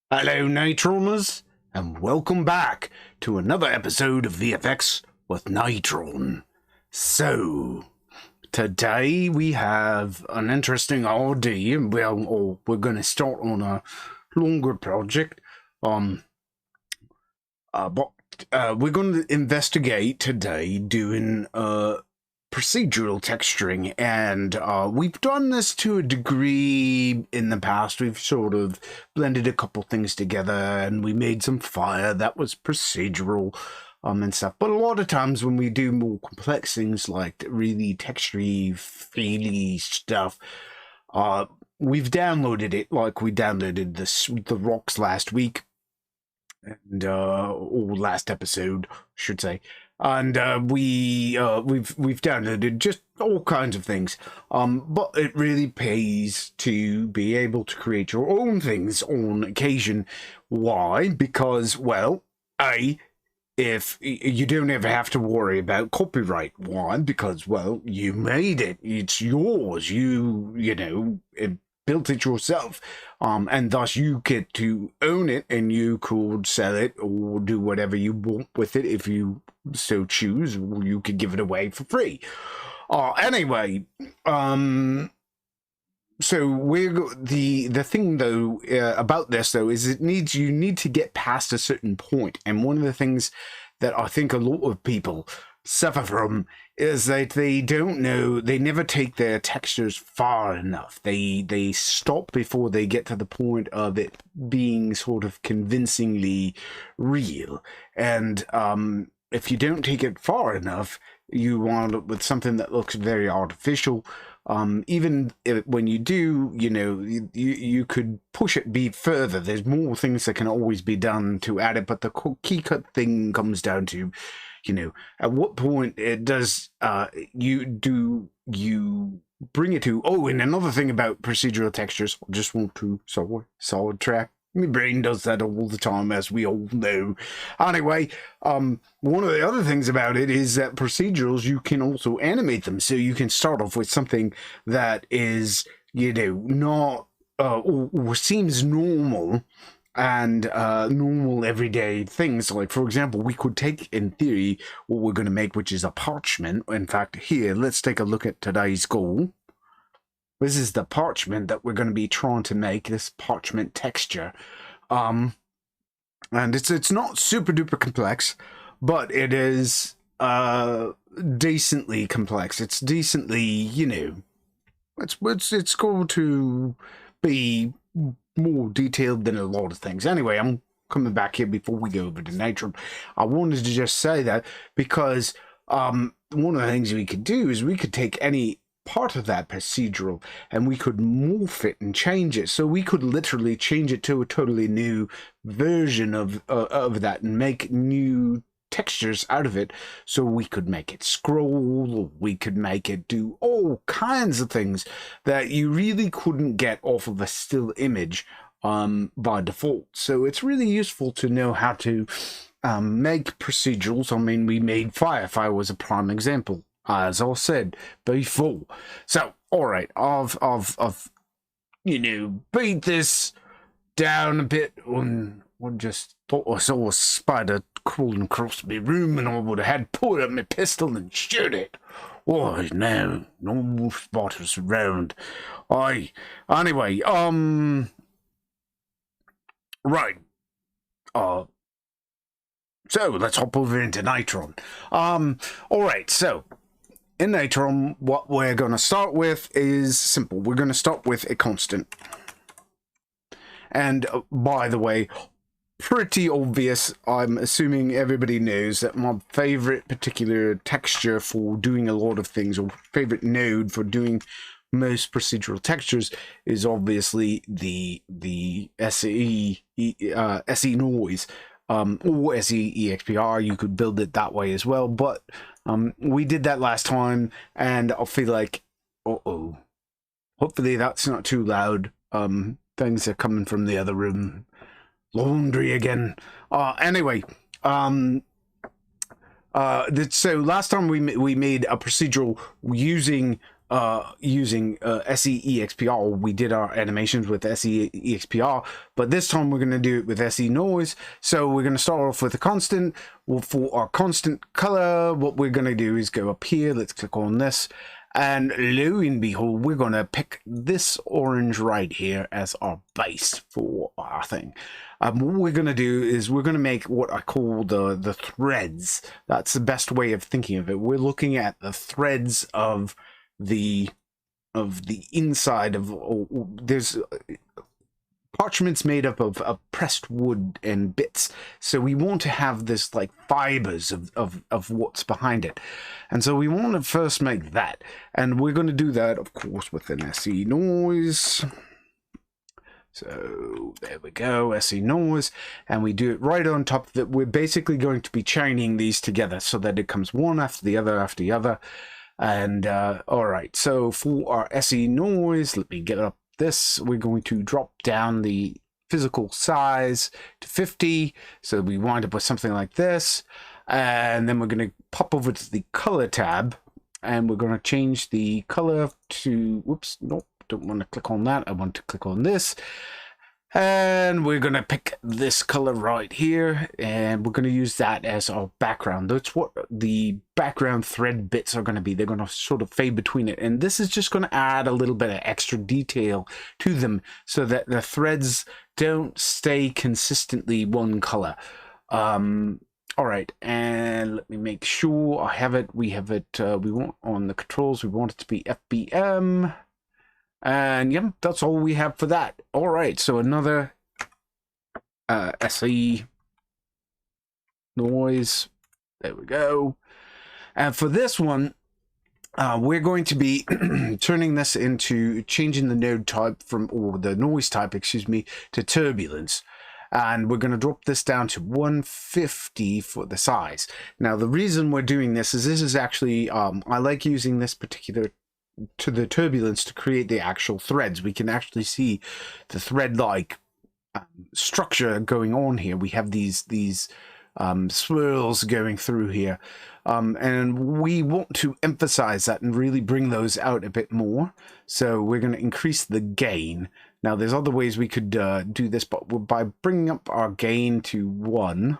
Hello, Natroners, and welcome back to another episode of VFX with Natron. So, today we have an interesting idea. Well, we're going to start on a longer project. But we're going to investigate today doing procedural texturing, and we've done this to a degree in the past. We've sort of blended a couple things together and we made some fire that was procedural and stuff. But a lot of times when we do more complex things like really textury, feely stuff, we've downloaded it, like we downloaded the rocks last week, and or last episode, I should say. And we've downloaded just all kinds of things, but it really pays to be able to create your own things on occasion. Why? Because, well, if you don't ever have to worry about copyright. Why? Because, well, you made it, it's yours, you know, built it yourself, and thus you get to own it, and you could sell it or do whatever you want with it if you so choose, or you could give it away for free. Anyway, so the thing though about this though is you need to get past a certain point, and one of the things that I think a lot of people suffer from is that they don't know, they never take their textures far enough. They stop before they get to the point of it being sort of convincingly real. And if you don't take it far enough, you wind up with something that looks very artificial. Even when you do, you know, you could push it be further. There's more things that can always be done to add it, but the key cut thing comes down to, you know, at what point it does you bring it to. Oh, and another thing about procedural textures, I just want to solid track. My brain does that all the time, as we all know. Anyway, one of the other things about it is that procedurals, you can also animate them. So you can start off with something that is, you know, not or seems normal, and normal everyday things. Like, for example, we could take, in theory, what we're going to make, which is a parchment. In fact, here, let's take a look at today's goal. This is the parchment that we're going to be trying to make, this parchment texture. And it's not super duper complex, but it is decently complex. It's decently, you know, it's going to be more detailed than a lot of things. Anyway, I'm coming back here before we go over to Natron. I wanted to just say that because one of the things we could do is we could take any part of that procedural and we could morph it and change it. So we could literally change it to a totally new version of that and make new textures out of it. So we could make it scroll, or we could make it do all kinds of things that you really couldn't get off of a still image by default. So it's really useful to know how to make procedurals. I mean, we made fire. Fire was a prime example, as I said before. So, all right, I've you know, beat this down a bit, and I just thought I saw a spider crawling across my room, and I would have had to pull up my pistol and shoot it. Why, no more spiders around. Anyway, right. So let's hop over into Natron. All right, so in Natron, what we're going to start with is simple. We're going to start with a constant. And by the way, pretty obvious, I'm assuming everybody knows that my favorite particular texture for doing a lot of things, or favorite node for doing most procedural textures, is obviously the SE noise. Or SE-EXPR. You could build it that way as well, but we did that last time, and I feel like, hopefully that's not too loud. Things are coming from the other room. Laundry again. Anyway, so last time we made a procedural using using SE-EXPR. We did our animations with SE-EXPR, but this time we're going to do it with SE noise. So we're going to start off with a constant. Well, for our constant color, what we're going to do is go up here. Let's click on this, and lo and behold, we're going to pick this orange right here as our base for our thing. What we're going to do is we're going to make what I call the threads. That's the best way of thinking of it. We're looking at the threads of the inside of there's parchment's made up of pressed wood and bits, so we want to have this like fibers of what's behind it, and so we want to first make that, and we're going to do that of course with an SE noise. So there we go, SE noise, and we do it right on top of it. We're basically going to be chaining these together so that it comes one after the other after the other. And all right, so for our SE noise, let me get up this. We're going to drop down the physical size to 50, so we wind up with something like this. And then we're going to pop over to the color tab, and we're going to change the color to, whoops, nope, don't want to click on that. I want to click on this. And we're going to pick this color right here, and we're going to use that as our background. That's what the background thread bits are going to be. They're going to sort of fade between it, and this is just going to add a little bit of extra detail to them so that the threads don't stay consistently one color. All right, and let me make sure I have it. We have it. We want on the controls. We want it to be Fbm. And yep, that's all we have for that. All right, so another SE noise. There we go. And for this one, we're going to be turning this into changing the node type from, or the noise type, excuse me, to turbulence. And we're going to drop this down to 150 for the size. Now, the reason we're doing this is actually, I like using this particular to the turbulence to create the actual threads. We can actually see the thread-like structure going on here. We have these swirls going through here, and we want to emphasize that and really bring those out a bit more. So we're going to increase the gain. Now there's other ways we could do this, but by bringing up our gain to 1,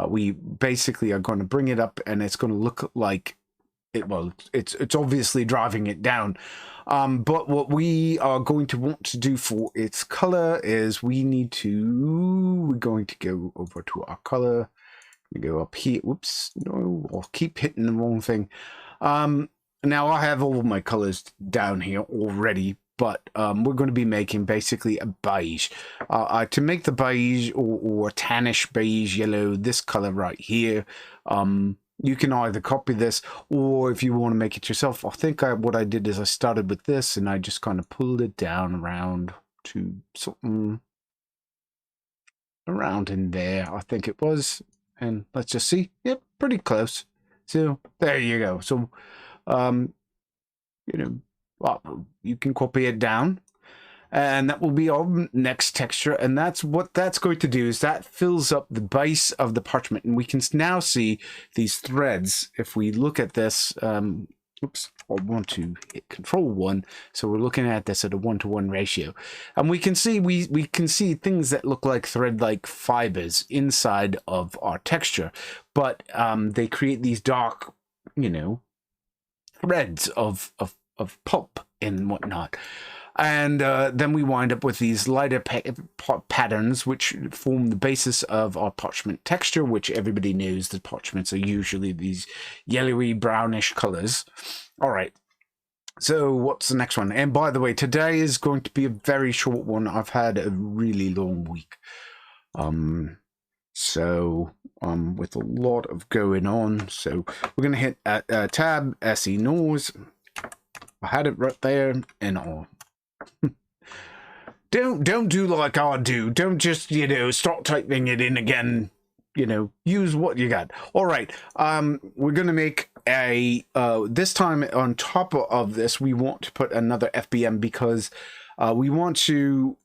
we basically are going to bring it up, and it's going to look like well, it's obviously driving it down, but what we are going to want to do for its color is we're going to go over to our color. We go up here. Whoops, no, I'll keep hitting the wrong thing. Now I have all of my colors down here already, but we're going to be making basically a beige. To make the beige or tannish beige yellow, this color right here, you can either copy this, or if you want to make it yourself, I think what I did is I started with this and I just kind of pulled it down around to something around in there, I think it was. And let's just see. Yep, pretty close. So there you go. So, you know, well, you can copy it down, and that will be our next texture. And that's what that's going to do, is that fills up the base of the parchment, and we can now see these threads. If we look at this, oops, I want to hit Control-1, so we're looking at this at a 1-to-1 ratio, and we can see we can see things that look like thread-like fibers inside of our texture, but they create these dark, you know, threads of pulp and whatnot. And then we wind up with these lighter patterns, which form the basis of our parchment texture, which everybody knows that parchments are usually these yellowy, brownish colors. All right. So what's the next one? And by the way, today is going to be a very short one. I've had a really long week. With a lot of going on. So we're going to hit tab, SE noise. I had it right there, and all. Don't do like I do. Don't just, you know, start typing it in again. You know, use what you got. All right. We're gonna make a this time on top of this, we want to put another FBM, because we want to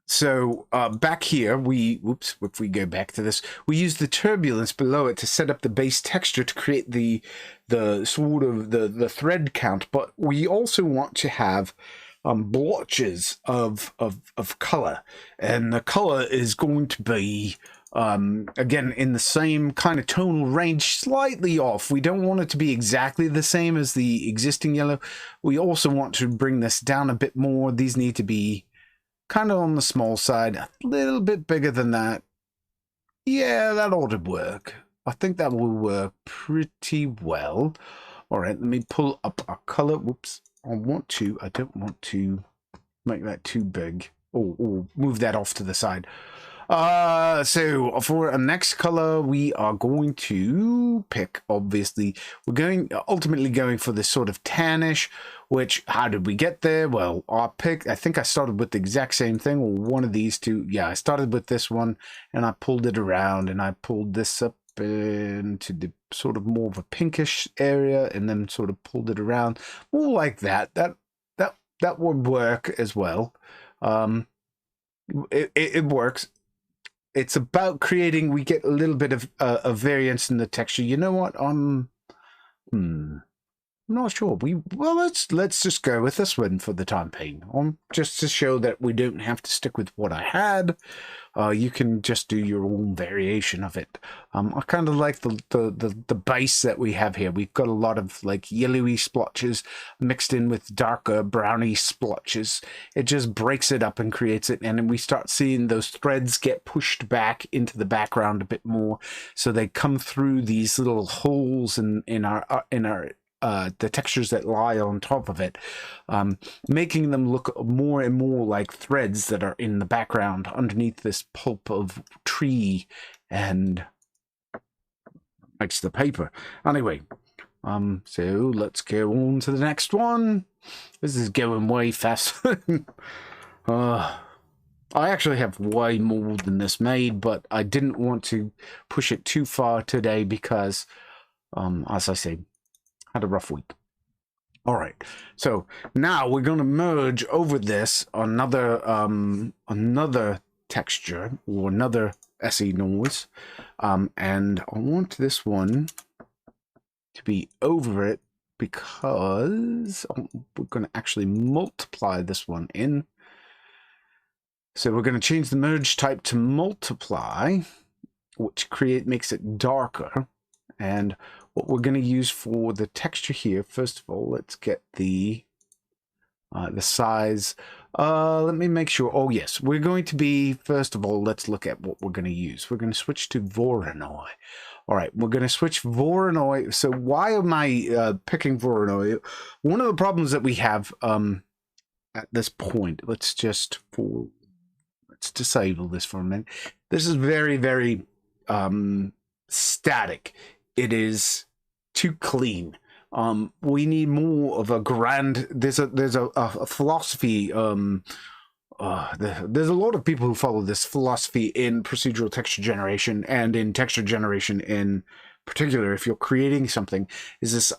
So back here, whoops, if we go back to this, we use the turbulence below it to set up the base texture to create the sort of the thread count. But we also want to have blotches of color, and the color is going to be again in the same kind of tonal range, slightly off. We don't want it to be exactly the same as the existing yellow. We also want to bring this down a bit more. These need to be kind of on the small side, a little bit bigger than that. Yeah, that ought to work. I think that will work pretty well. All right, let me pull up our color. Whoops, I don't want to make that too big. Or move that off to the side. So for our next color, we are going to pick, obviously, we're ultimately going for this sort of tannish, which, how did we get there? Well, I think I started with the exact same thing, or one of these two. Yeah, I started with this one, and I pulled it around, and I pulled this up into the sort of more of a pinkish area, and then sort of pulled it around, more like that. That would work as well. It works. It's about creating, we get a little bit of a variance in the texture. You know what? I'm not sure. Well, let's just go with this one for the time being. Just to show that we don't have to stick with what I had. You can just do your own variation of it. I kind of like the base that we have here. We've got a lot of like yellowy splotches mixed in with darker browny splotches. It just breaks it up and creates it, and then we start seeing those threads get pushed back into the background a bit more, so they come through these little holes in our the textures that lie on top of it, making them look more and more like threads that are in the background underneath this pulp of tree and makes the paper. Anyway, so let's go on to the next one. This is going way fast. I actually have way more than this made, but I didn't want to push it too far today because, as I say, had a rough week. All right, so now we're going to merge over this another texture or another SE noise, and I want this one to be over it because we're going to actually multiply this one in. So we're going to change the merge type to multiply, which makes it darker. And what we're going to use for the texture here, first of all, let's get the size. Let me make sure. Oh, yes, we're going to be, first of all, let's look at what we're going to use. We're going to switch to Voronoi. All right, we're going to switch Voronoi. So why am I picking Voronoi? One of the problems that we have at this point, let's disable this for a minute. This is very, very static. It is too clean. We need more of a grand. There's a philosophy. There's a lot of people who follow this philosophy in procedural texture generation and in texture generation in particular. If you're creating something, is this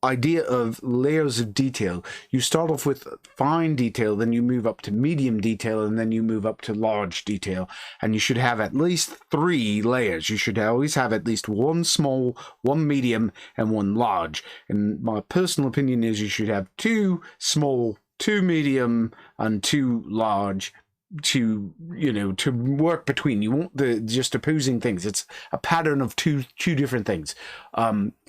idea of layers of detail. You start off with fine detail, then you move up to medium detail, and then you move up to large detail. And you should have at least 3 layers. You should always have at least 1 small, 1 medium, and 1 large. And my personal opinion is you should have 2 small, 2 medium, and 2 large, to work between. You want the just opposing things. It's a pattern of two different things.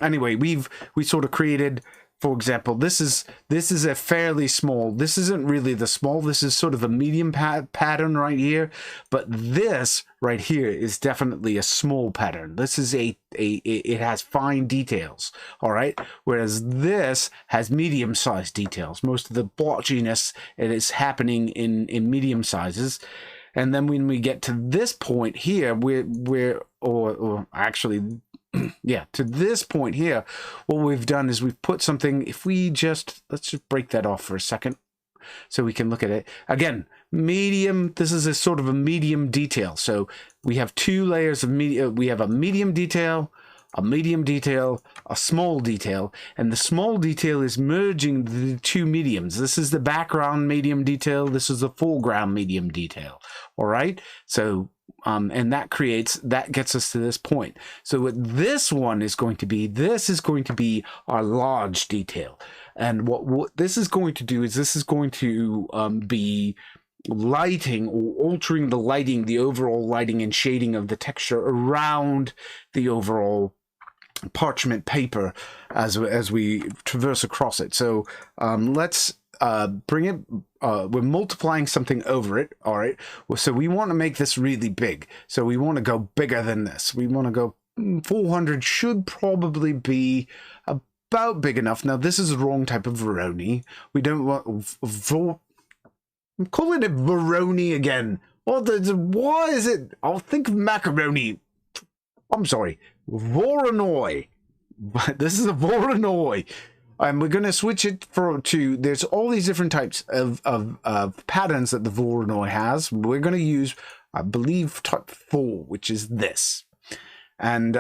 Anyway, we sort of created, for example, this is a fairly small. This isn't really the small. This is sort of a medium pattern right here, but this right here is definitely a small pattern. This is it has fine details, all right, whereas this has medium-sized details. Most of the blotchiness is happening in medium sizes. And then when we get to this point here, or actually, yeah, to this point here, what we've done is we've put something. If we let's just break that off for a second so we can look at it again. Medium. This is a sort of a medium detail. So we have 2 layers of medium. We have a medium detail, a medium detail, a small detail, and the small detail is merging the two mediums. This is the background medium detail, this is the foreground medium detail. All right, so and that gets us to this point. So what this one is going to be, this is going to be our large detail. And what this is going to do is this is going to be lighting or altering the lighting, the overall lighting and shading of the texture around the overall parchment paper as we traverse across it. So let's bring it, we're multiplying something over it. All right, so we want to make this really big, so we want to go bigger than this. We want to go 400 should probably be about big enough. Now this is the wrong type of Veroni. We don't want I'm calling it Veroni again. Why is it? I'll think of macaroni. I'm sorry, Voronoi. But this is a Voronoi. And we're going to switch it to, there's all these different types of patterns that the Voronoi has. We're going to use, I believe, type 4, which is this. And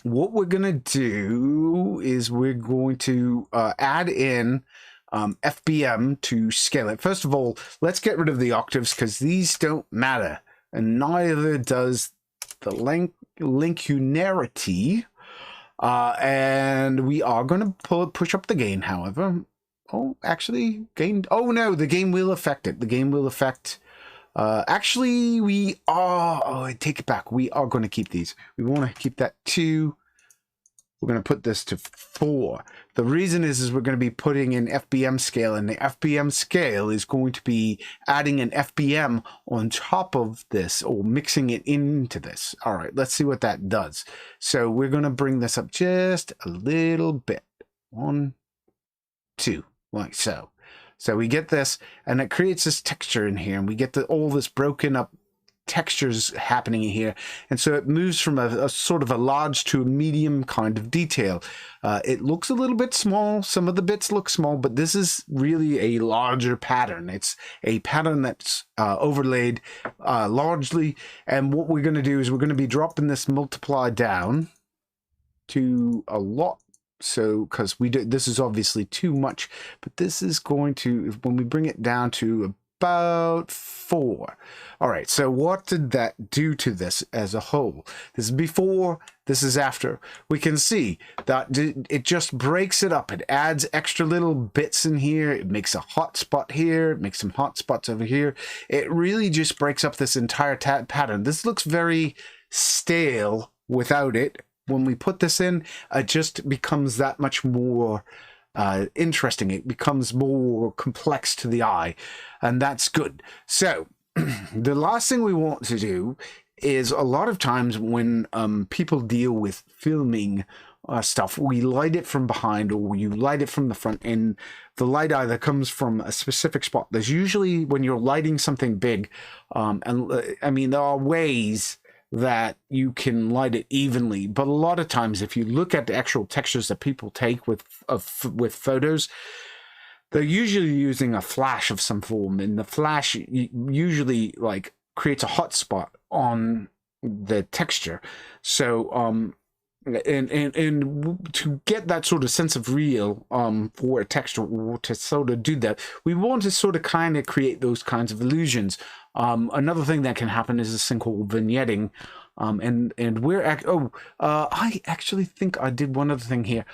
what we're going to do is we're going to add in Fbm to scale it. First of all, let's get rid of the octaves because these don't matter. And neither does the linearity. And we are going to push up the gain, however. Oh, actually, gain. Oh, no, the gain will affect it. The gain will affect. Actually, we are. Oh, I take it back. We are going to keep these. We want to keep that 2. We're going to put this to 4. The reason is we're going to be putting in Fbm scale, and the Fbm scale is going to be adding an Fbm on top of this, or mixing it into this. All right, let's see what that does. So we're going to bring this up just a little bit. 1, 2, like so. So we get this, and it creates this texture in here, and we get all this broken up textures happening here, and so it moves from a sort of a large to a medium kind of detail. It looks a little bit small, some of the bits look small, but this is really a larger pattern. It's a pattern that's overlaid largely, and what we're going to do is we're going to be dropping this multiply down to a lot. So because this is obviously too much, but this is going to, when we bring it down to about 4. All right, so what did that do to this as a whole? This is before, this is after. We can see that it just breaks it up. It adds extra little bits in here. It makes a hot spot here. It makes some hot spots over here. It really just breaks up this entire pattern. This looks very stale without it. When we put this in, it just becomes that much more interesting. It becomes more complex to the eye, and that's good. So the last thing we want to do is, a lot of times when people deal with filming stuff, we light it from behind or you light it from the front, and the light either comes from a specific spot. There's usually, when you're lighting something big, and I mean, there are ways that you can light it evenly, but a lot of times if you look at the actual textures that people take with photos, they're usually using a flash of some form, and the flash usually like creates a hot spot on the texture. So and to get that sort of sense of real for a texture, or to sort of do that, we want to sort of kind of create those kinds of illusions. Another thing that can happen is this thing called vignetting, and we're I actually think I did one other thing here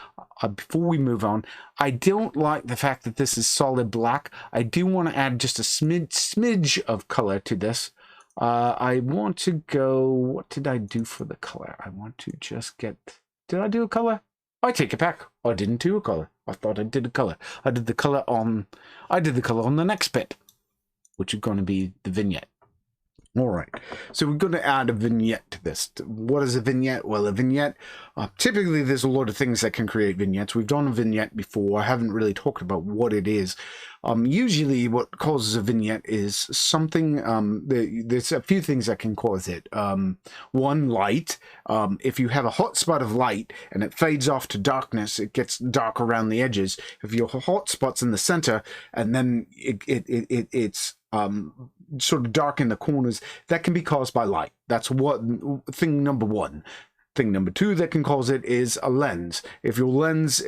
before we move on. I don't like the fact that this is solid black. I do want to add just a smidge of color to this. I want to go, what did I do for the color? I want to just get, did I do a color? I take it back. I didn't do a color. I thought I did a color. I did the color on the next bit, which is going to be the vignette. All right, so we're going to add a vignette to this. What is a vignette? Well, a vignette, typically there's a lot of things that can create vignettes. We've done a vignette before. I haven't really talked about what it is. Usually what causes a vignette is something, there's a few things that can cause it. One, light. If you have a hot spot of light and it fades off to darkness, it gets dark around the edges. If your hot spot's in the center and then it's sort of dark in the corners, that can be caused by light. That's what thing number one. Thing number two that can cause it is a lens. If your lens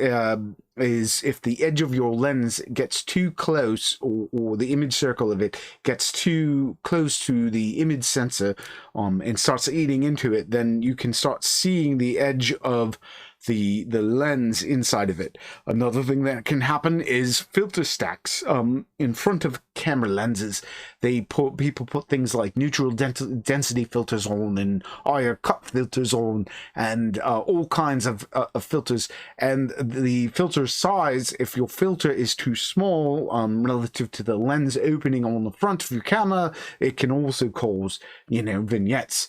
if the edge of your lens gets too close, or the image circle of it gets too close to the image sensor and starts eating into it, then you can start seeing the edge of the lens inside of it. Another thing that can happen is filter stacks in front of camera lenses. People put things like neutral density filters on, and higher cut filters on, and all kinds of filters. And the filter size, if your filter is too small relative to the lens opening on the front of your camera, it can also cause, vignettes.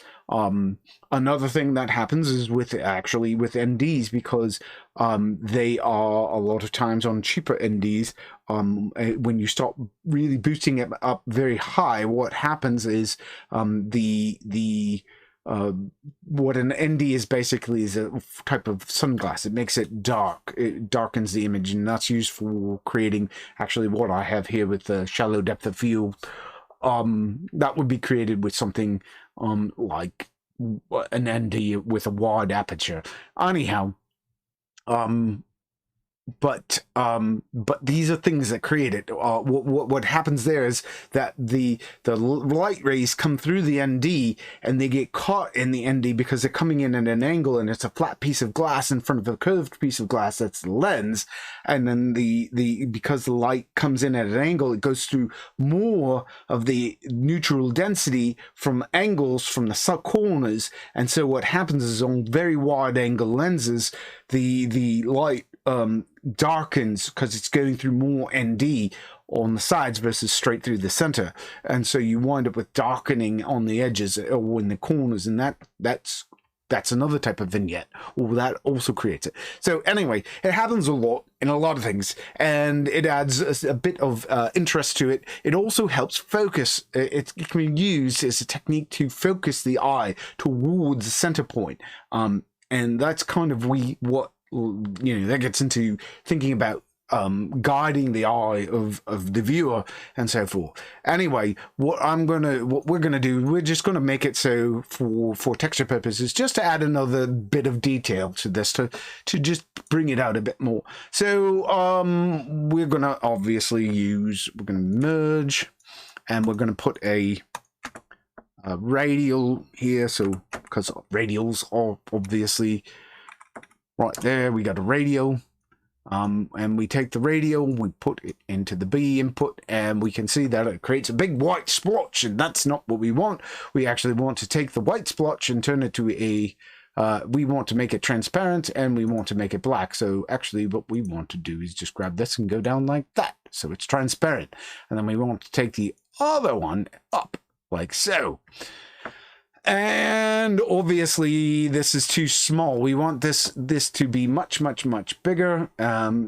Another thing that happens is with NDs, because they are a lot of times on cheaper NDs. When you start really boosting it up very high, what happens is what an ND is basically is a type of sunglass. It makes it dark. It darkens the image, and that's used for creating actually what I have here with the shallow depth of field. That would be created with something like an ND with a wide aperture. Anyhow, but these are things that create it. What happens there is that the light rays come through the ND, and they get caught in the ND because they're coming in at an angle, and it's a flat piece of glass in front of a curved piece of glass that's the lens. And then because the light comes in at an angle, it goes through more of the neutral density from angles from the corners. And so what happens is, on very wide angle lenses, the light darkens because it's going through more ND on the sides versus straight through the center, and so you wind up with darkening on the edges or in the corners, and that's another type of vignette, or that also creates it. So anyway, it happens a lot in a lot of things, and it adds a bit of interest to it. It also helps focus. It can be used as a technique to focus the eye towards the center point, and that's kind of what that gets into thinking about guiding the eye of the viewer and so forth. Anyway, what we're gonna do, we're just gonna make it so for texture purposes, just to add another bit of detail to this, to just bring it out a bit more. So we're gonna merge, and we're gonna put a radial here, so because radials are obviously right there. We got a radial, and we take the radial, we put it into the B input, and we can see that it creates a big white splotch, and that's not what we want. We actually want to take the white splotch and turn it to we want to make it transparent, and we want to make it black. So actually what we want to do is just grab this and go down like that, so it's transparent. And then we want to take the other one up like so. And obviously this is too small. We want this to be much bigger.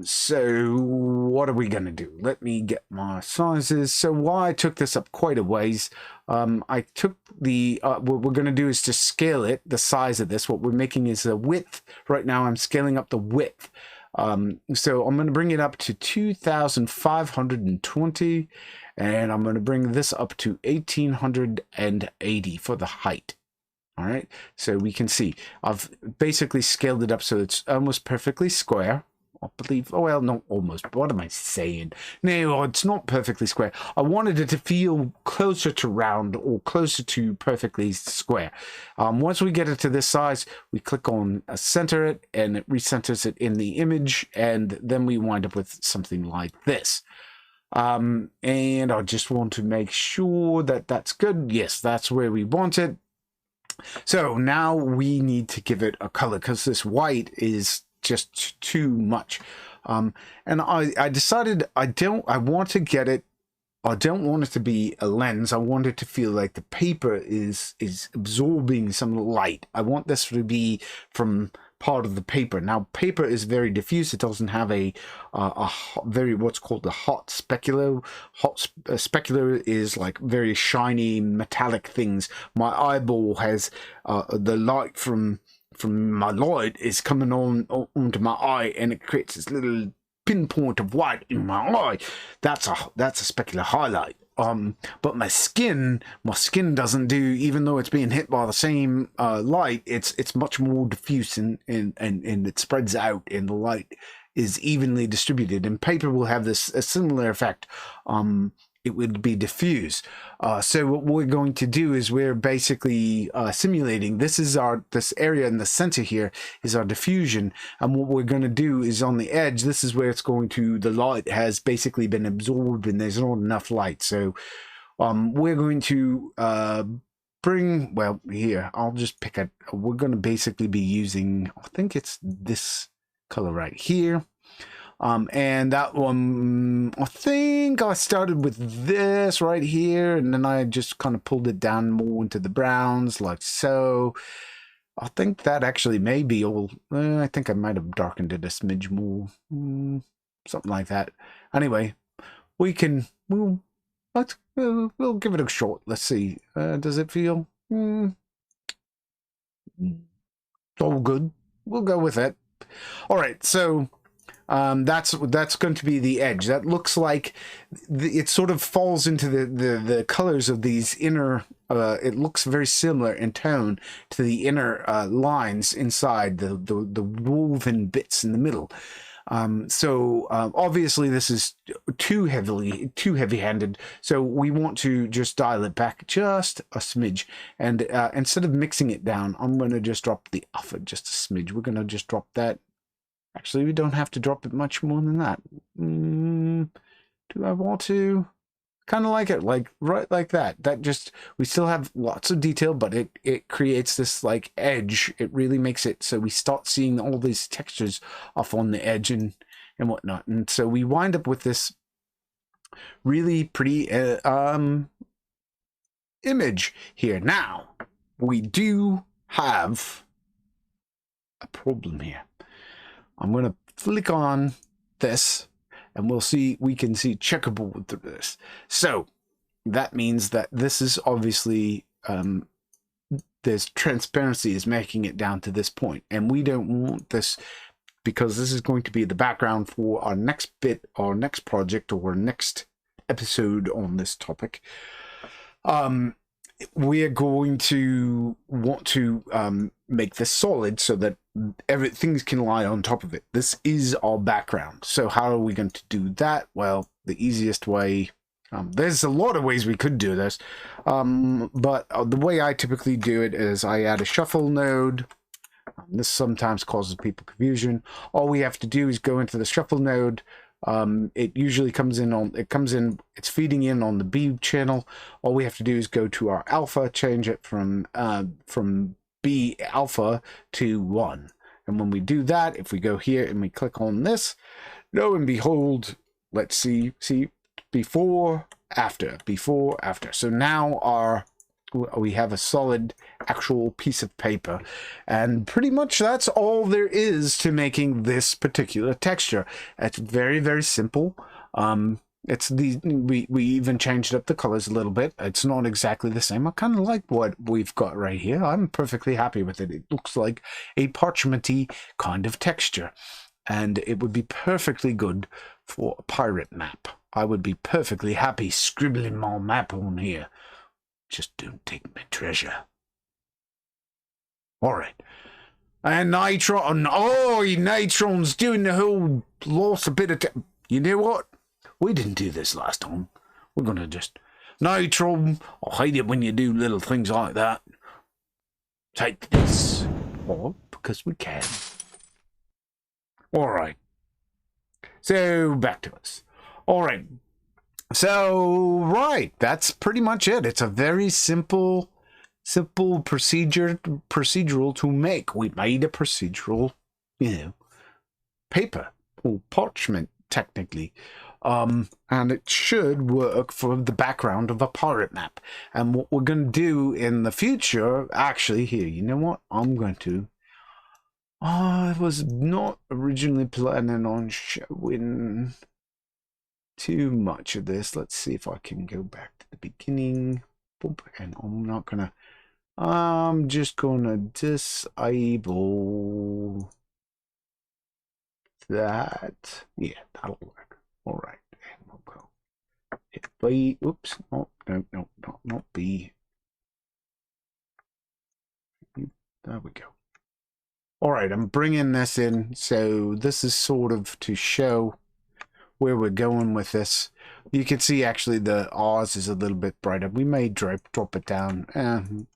So what are we gonna do? Let me get my sizes. So while I took this up quite a ways, I took the what we're gonna do is to scale it, the size of this. What we're making is a width. Right now I'm scaling up the width. So I'm going to bring it up to 2,520, and I'm going to bring this up to 1,880 for the height. All right, so we can see I've basically scaled it up so it's almost perfectly square. I believe, oh well, not almost, what am I saying? No, it's not perfectly square. I wanted it to feel closer to round, or closer to perfectly square. Once we get it to this size, we click on center it, and it recenters it in the image, and then we wind up with something like this. And I just want to make sure that that's good. Yes, that's where we want it. So now we need to give it a color, because this white is just too much, and I decided I don't want it to be a lens. I want it to feel like the paper is absorbing some light. I want this to be from part of the paper. Now paper is very diffuse. It doesn't have a very what's called the hot specular. Specular is like very shiny metallic things. My eyeball has the light from my light is coming onto my eye, and it creates this little pinpoint of white in my eye. That's a specular highlight. but my skin doesn't do, even though it's being hit by the same light, it's much more diffuse and it spreads out, and the light is evenly distributed. And paper will have a similar effect. It would be diffuse. So what we're going to do is we're basically simulating. This area in the center here is our diffusion, and what we're going to do is on the edge, this is where the light has basically been absorbed and there's not enough light. So we're going to here, I'll just pick it. We're going to basically be using, I think it's this color right here. And that one, I think I started with this right here, and then I just kind of pulled it down more into the browns, like so. I think that actually may be all. I think I might have darkened it a smidge more, something like that. Anyway, we'll give it a shot. Let's see. Does it feel? All good. We'll go with it. All right, so. That's going to be the edge. That looks like it sort of falls into the colors of these inner. It looks very similar in tone to the inner lines inside the woven bits in the middle. Obviously this is too heavy-handed. So we want to just dial it back just a smidge, and instead of mixing it down, I'm going to just drop the alpha just a smidge. We're going to just drop that. Actually, we don't have to drop it much more than that. Do I want to? Kind of like it, like right like that. That just, we still have lots of detail, but it creates this like edge. It really makes it so we start seeing all these textures off on the edge and whatnot. And so we wind up with this really pretty image here. Now, we do have a problem here. I'm going to flick on this, and we can see checkerboard through this. So that means that this is obviously, there's transparency is making it down to this point, and we don't want this, because this is going to be the background for our next bit, our next project, or next episode on this topic. We are going to want to make this solid so that things can lie on top of it. This is our background. So how are we going to do that? Well, the easiest way, there's a lot of ways we could do this, but the way I typically do it is I add a shuffle node. This sometimes causes people confusion. All we have to do is go into the shuffle node. It usually comes in, it's feeding in on the B channel. All we have to do is go to our alpha, change it from B alpha to 1. And when we do that, if we go here and we click on this, lo and behold, let's see before, after. So now we have a solid actual piece of paper, and pretty much that's all there is to making this particular texture. It's very, very simple. We even changed up the colors a little bit. It's not exactly the same. I kind of like what we've got right here. I'm perfectly happy with it. It looks like a parchmenty kind of texture, and it would be perfectly good for a pirate map. I would be perfectly happy scribbling my map on here. Just don't take my treasure. All right. And Natron. Oh, Natron's doing the whole lost a bit of... You know what? We didn't do this last time. We're going to just... Natron, I hate it when you do little things like that. Take this. Oh, because we can. All right. So, back to us. All right. So, right, that's pretty much it. It's a very simple procedural to make. We made a procedural, paper or parchment, technically. And it should work for the background of a pirate map. And what we're going to do in the future, actually, here, you know what? I'm going to... I was not originally planning on showing too much of this. Let's see if I can go back to the beginning. And I'm just gonna disable that. Yeah, that'll work. All right, and we'll go hit B. Oops. Oh, no, no, not B. There we go. All right, I'm bringing this in. So this is sort of to show where we're going with this. You can see actually the R's is a little bit brighter. We may drop it down.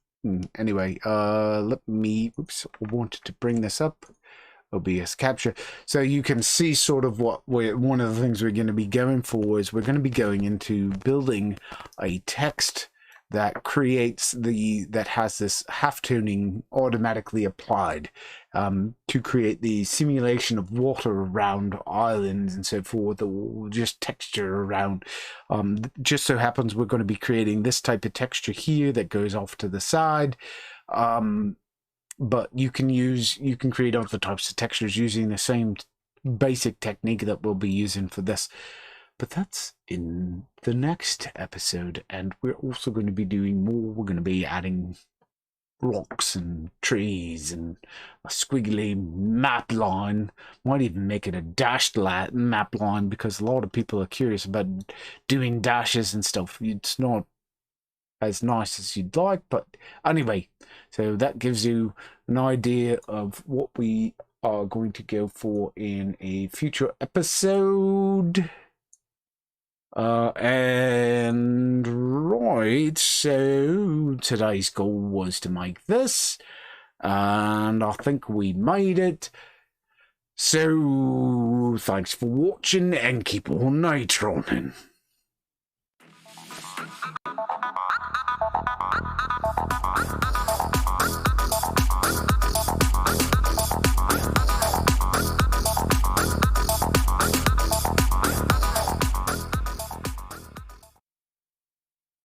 Anyway, let me, oops, I wanted to bring this up. OBS capture. So you can see sort of what one of the things we're going to be going for is we're going to be going into building a text that creates that has this half-toning automatically applied to create the simulation of water around islands and so forth, or just texture around. Just so happens we're going to be creating this type of texture here that goes off to the side. But you can create other types of textures using the same basic technique that we'll be using for this. But that's in the next episode, and we're also going to be doing more. We're going to be adding rocks and trees and a squiggly map line. Might even make it a dashed map line, because a lot of people are curious about doing dashes and stuff. It's not as nice as you'd like, but anyway, so that gives you an idea of what we are going to go for in a future episode. And right, so today's goal was to make this, and I think we made it. So thanks for watching, and keep on Natroning.